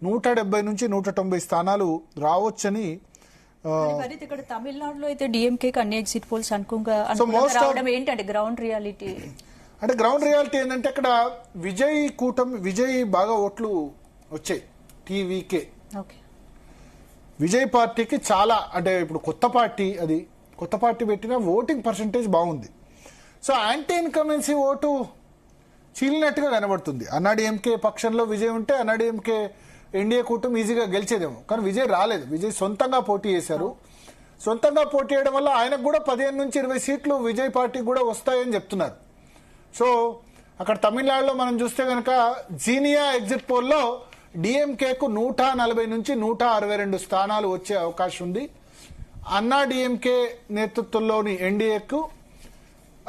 170 నుంచి 190 స్థానాలు రావచ్చని. ఇక్కడ తమిళనాడులో అయితే డిఎంకేకి అన్ని ఎగ్జిట్ పోల్స్ రావడం ఏంటంటే గ్రౌండ్ రియాలిటీ అంటే ఏంటంటే అక్కడ విజయ్ బాగా ఓట్లు వచ్చాయి. టీవీకే విజయ్ పార్టీకి చాలా, అంటే ఇప్పుడు కొత్త పార్టీ పెట్టిన ఓటింగ్ పర్సంటేజ్ బాగుంది. సో యాంటీ ఇన్కమెన్సీ ఓటు చీలినట్టుగా కనబడుతుంది. అన్నాడీఎంకే పక్షంలో విజయ్ ఉంటే అన్నాడీఎంకే ఎన్డీఏ కూటమి ఈజీగా గెలిచేదేమో, కానీ విజయ్ రాలేదు. విజయ్ సొంతంగా పోటీ చేశారు. సొంతంగా పోటీ చేయడం వల్ల ఆయనకు కూడా 15 నుంచి 20 సీట్లు విజయ్ పార్టీకి కూడా వస్తాయని చెప్తున్నారు. సో అక్కడ తమిళనాడులో మనం చూస్తే కనుక జీనియా ఎగ్జిట్ పోల్లో డిఎంకేకు 140 నుంచి 162 స్థానాలు వచ్చే అవకాశం ఉంది. అన్నాడీఎంకే నేతృత్వంలోని ఎన్డీఏకు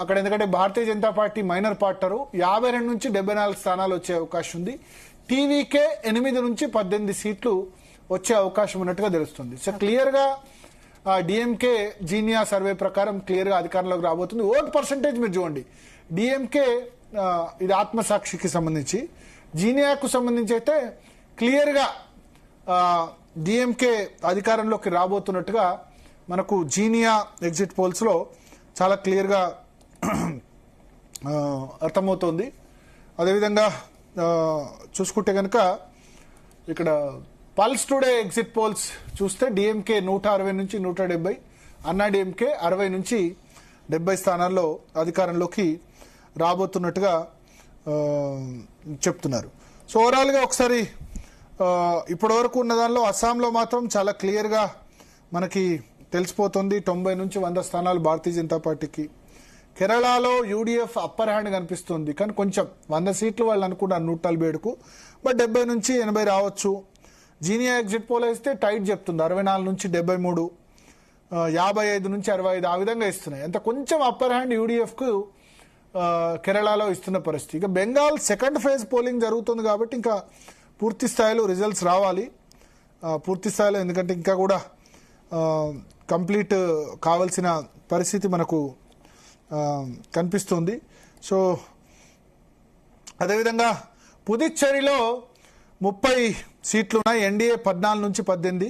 అక్కడ, ఎందుకంటే భారతీయ జనతా పార్టీ మైనర్ పార్టరు, 52 నుంచి 74 స్థానాలు వచ్చే అవకాశం ఉంది. టీవీకే 8 నుంచి 18 సీట్లు వచ్చే అవకాశం ఉన్నట్టుగా తెలుస్తుంది. సో క్లియర్ గా డిఎంకే జీనియా సర్వే ప్రకారం క్లియర్ గా అధికారంలోకి రాబోతుంది. ఓట్ పర్సంటేజ్ మీరు చూడండి, డిఎంకే ఇది ఆత్మసాక్షికి సంబంధించి, జీనియాకు సంబంధించి అయితే క్లియర్ గా డిఎంకే అధికారంలోకి రాబోతున్నట్టుగా మనకు జీనియా ఎగ్జిట్ పోల్స్ లో చాలా క్లియర్ గా అర్థమవుతోంది. అదేవిధంగా చూసుకుంటే కనుక ఇక్కడ పల్స్ టుడే ఎగ్జిట్ పోల్స్ చూస్తే డిఎంకే 160 నుంచి 170, అన్నాడీఎంకే 60 నుంచి 70 స్థానాల్లో అధికారంలోకి రాబోతున్నట్టుగా చెప్తున్నారు. సో ఓవరాల్ గా ఒకసారి ఇప్పటి వరకు ఉన్న దానిలో అస్సాంలో మాత్రం చాలా క్లియర్ గా మనకి తెలిసిపోతుంది. 90 నుంచి 100 స్థానాలు భారతీయ జనతా పార్టీకి. కేరళలో యూడీఎఫ్ అప్పర్ హ్యాండ్ కనిపిస్తుంది, కానీ కొంచెం 100 సీట్లు వాళ్ళు అనుకున్నారు 147కు, బట్ 70 నుంచి 80 రావచ్చు. జీనియా ఎగ్జిట్ పోల్ అయితే టైట్ చెప్తుంది, 64 నుంచి 73, 55 నుంచి 65 ఆ విధంగా ఇస్తున్నాయి. అంత కొంచెం అప్పర్ హ్యాండ్ యూడీఎఫ్ కు కేరళలో ఇస్తున్న పరిస్థితి. ఇక బెంగాల్ సెకండ్ ఫేజ్ పోలింగ్ జరుగుతుంది కాబట్టి ఇంకా పూర్తి స్థాయిలో రిజల్ట్స్ రావాలి. పూర్తి స్థాయిలో, ఎందుకంటే ఇంకా కూడా కంప్లీట్ కావాల్సిన పరిస్థితి మనకు కనిపిస్తుంది. సో అదేవిధంగా పుదుచ్చేరిలో 30 సీట్లు ఉన్నాయి. ఎన్డీఏ 14 నుంచి 18,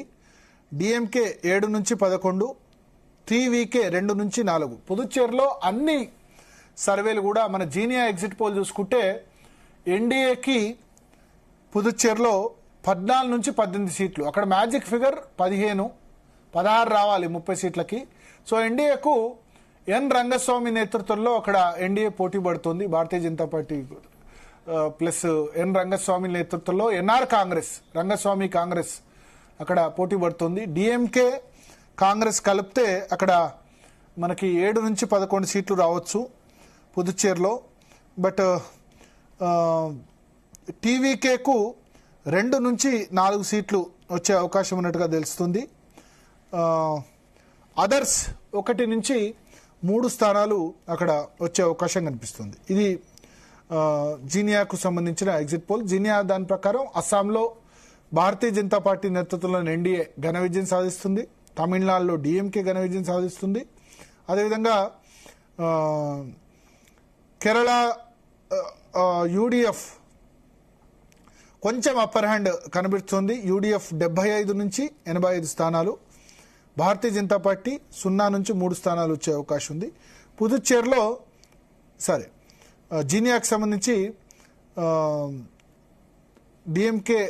డిఎంకే 7 నుంచి 11, టీవీకే 2 నుంచి 4. పుదుచ్చేరిలో అన్ని సర్వేలు కూడా మన జీనియా ఎగ్జిట్ పోల్ చూసుకుంటే ఎన్డీఏకి పుదుచ్చేరిలో 14 నుంచి 18 సీట్లు, అక్కడ మ్యాజిక్ ఫిగర్ 16 రావాలి 30 సీట్లకి. సో ఎన్డీఏకు ఎన్ రంగస్వామి నేతృత్వంలో అక్కడ ఎన్డీఏ పోటీ పడుతుంది. భారతీయ జనతా పార్టీ ప్లస్ ఎన్ రంగస్వామి నేతృత్వంలో ఎన్ఆర్ కాంగ్రెస్, రంగస్వామి కాంగ్రెస్ అక్కడ పోటీ పడుతుంది. డిఎంకే కాంగ్రెస్ కలిపితే అక్కడ మనకి 7 నుంచి 11 సీట్లు రావచ్చు పుదుచ్చేరిలో. బట్ టీవీకేకు 2 నుంచి 4 సీట్లు వచ్చే అవకాశం ఉన్నట్టుగా తెలుస్తుంది. అదర్స్ 1 నుంచి 3 స్థానాలు అక్కడ వచ్చే అవకాశం కనిపిస్తుంది. ఇది జీనియాకు సంబంధించిన ఎగ్జిట్ పోల్. జీనియా దాని ప్రకారం అస్సాంలో భారతీయ జనతా పార్టీ నేతృత్వంలోని ఎన్డీఏ ఘన విజయం సాధిస్తుంది. తమిళనాడులో డిఎంకే ఘన విజయం సాధిస్తుంది. అదేవిధంగా కేరళ యూడీఎఫ్ కొంచెం అప్పర్ హ్యాండ్ కనిపిస్తుంది. యూడీఎఫ్ 75 నుంచి 85 స్థానాలు, భారతీయ జనతా పార్టీ 0 నుంచి 3 స్థానాలు వచ్చే అవకాశం ఉంది. పుదుచ్చేరిలో జీనియాకి సంబంధించి డిఎంకే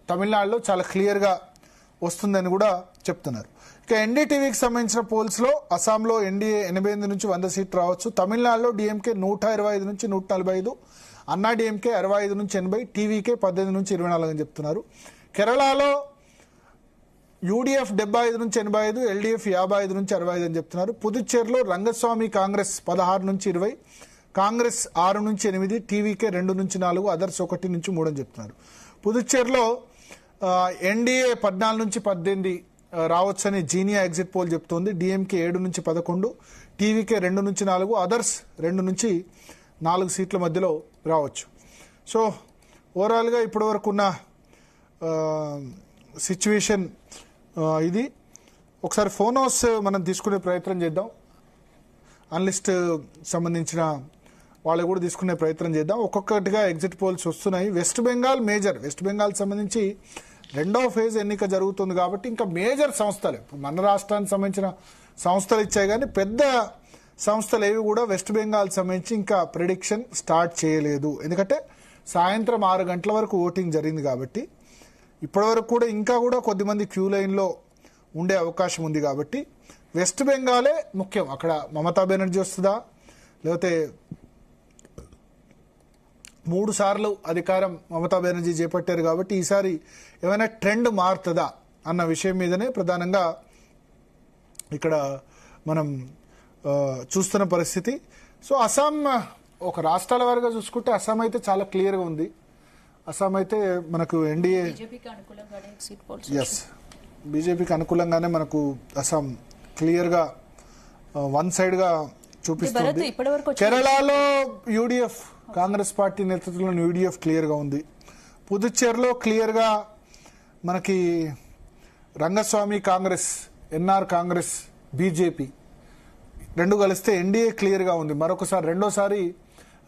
తమిళనాడులో చాలా క్లియర్గా వస్తుందని కూడా చెప్తున్నారు. ఇక ఎన్డీటీవీకి సంబంధించిన పోల్స్లో అస్సాంలో ఎన్డీఏ 88 నుంచి 100 సీట్లు రావచ్చు. తమిళనాడులో డిఎంకే 125 నుంచి 145, అన్నాడీఎంకే 65 నుంచి 80, టీవీకే 18 నుంచి 24 అని చెప్తున్నారు. కేరళలో యూడీఎఫ్ 75 నుంచి 85, ఎల్డీఎఫ్ 55 నుంచి 65 అని చెప్తున్నారు. పుదుచ్చేరిలో రంగస్వామి కాంగ్రెస్ 16 నుంచి 20, కాంగ్రెస్ 6 నుంచి 8, టీవీకే 2 నుంచి 4, అదర్స్ 1 నుంచి 3 అని చెప్తున్నారు. పుదుచ్చేరిలో ఎన్డీఏ 14 నుంచి 18 రావచ్చని జీనియా ఎగ్జిట్ పోల్ చెప్తోంది. డిఎంకే 7 నుంచి 11, టీవీకే 2 నుంచి 4, అదర్స్ 2 నుంచి 4 సీట్ల మధ్యలో రావచ్చు. సో ఓవరాల్గా ఇప్పటి వరకు ఉన్న సిచ్యువేషన్ ఇది. ఒకసారి ఫోన్ హౌస్ మనం తీసుకునే ప్రయత్నం చేద్దాం. అనలిస్ట్ సంబంధించిన వాళ్ళు కూడా తీసుకునే ప్రయత్నం చేద్దాం. ఒక్కొక్కటిగా ఎగ్జిట్ పోల్స్ వస్తున్నాయి. West Bengal major, west Bengal సంబంధించి రెండవ ఫేజ్ ఎన్నిక జరుగుతుంది కాబట్టి ఇంకా మేజర్ సంస్థలు, మన రాష్ట్రానికి సంబంధించిన సంస్థలు ఇచ్చాయి కానీ పెద్ద సంస్థలు ఏవి కూడా వెస్ట్ బెంగాల్ సంబంధించి ఇంకా ప్రిడిక్షన్ స్టార్ట్ చేయలేదు. ఎందుకంటే సాయంత్రం 6 గంటల వరకు ఓటింగ్ జరిగింది కాబట్టి ఇప్పటివరకు కూడా ఇంకా కూడా కొద్దిమంది క్యూ లైన్లో ఉండే అవకాశం ఉంది కాబట్టి వెస్ట్ బెంగాలే ముఖ్యం. అక్కడ మమతా బెనర్జీ వస్తుందా, లేకపోతే 3 సార్లు అధికారం మమతా బెనర్జీ చేపట్టారు కాబట్టి ఈసారి ఏమైనా ట్రెండ్ మారుతుందా అన్న విషయం మీదనే ప్రధానంగా ఇక్కడ మనం చూస్తున్న పరిస్థితి. సో అస్సాం ఒక రాష్ట్రాల వారిగా చూసుకుంటే అస్సాం అయితే చాలా క్లియర్గా ఉంది. అస్సాం అయితే మనకు ఎన్డీఏ ఎస్ బీజేపీకి అనుకూలంగానే మనకు అస్సాం క్లియర్గా వన్ సైడ్గా చూపిస్తుంది. కేరళలో యూడిఎఫ్ కాంగ్రెస్ పార్టీ నేతృత్వంలోని యూడిఎఫ్ క్లియర్గా ఉంది. పుదుచ్చేరిలో క్లియర్గా మనకి రంగస్వామి కాంగ్రెస్, ఎన్ఆర్ కాంగ్రెస్, బీజేపీ రెండు కలిస్తే ఎన్డీఏ క్లియర్గా ఉంది. మరొకసారి రెండోసారి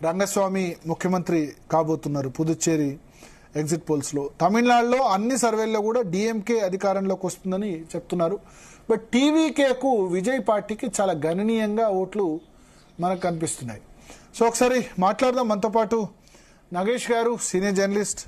రంగస్వామి ముఖ్యమంత్రి కాబోతున్నారు పుదుచ్చేరి ఎగ్జిట్ పోల్స్లో. తమిళనాడులో అన్ని సర్వేల్లో కూడా డిఎంకే అధికారంలోకి వస్తుందని చెప్తున్నారు. బట్ టీవీకేకు విజయ్ పార్టీకి చాలా గణనీయంగా ఓట్లు మనకు కనిపిస్తున్నాయి. సో ఒకసారి మాట్లాడదాం. మనతో పాటు నాగేష్ గారు, సీనియర్ జర్నలిస్ట్,